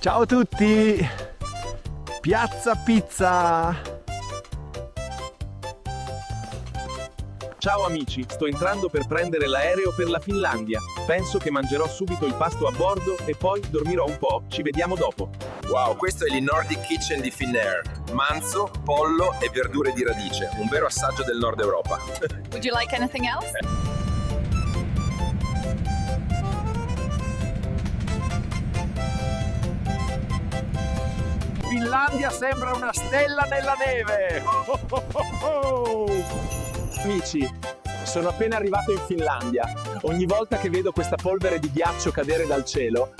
Ciao a tutti! Piazza Pizza! Ciao amici, sto entrando per prendere l'aereo per la Finlandia. Penso che mangerò subito il pasto a bordo e poi dormirò un po'. Ci vediamo dopo. Wow, questo è il Nordic Kitchen di Finnair. Manzo, pollo e verdure di radice. Un vero assaggio del Nord Europa. Would you like anything else? Finlandia sembra una stella nella neve! Amici, sono appena arrivato in Finlandia. Ogni volta che vedo questa polvere di ghiaccio cadere dal cielo,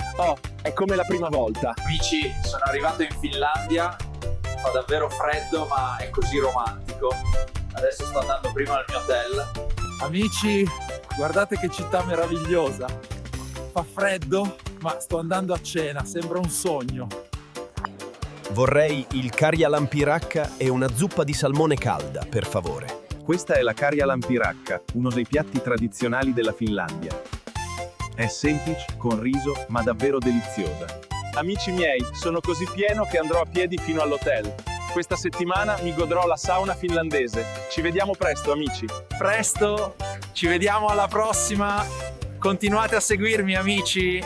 è come la prima volta. Amici, sono arrivato in Finlandia, fa davvero freddo ma è così romantico. Adesso sto andando prima al mio hotel. Amici, guardate che città meravigliosa. Fa freddo, ma sto andando a cena, sembra un sogno. Vorrei il karjalanpirakka e una zuppa di salmone calda, per favore. Questa è la karjalanpirakka, uno dei piatti tradizionali della Finlandia. È semplice, con riso, ma davvero deliziosa. Amici miei, sono così pieno che andrò a piedi fino all'hotel. Questa settimana mi godrò la sauna finlandese. Ci vediamo presto, amici. Presto, ci vediamo alla prossima. Continuate a seguirmi, amici.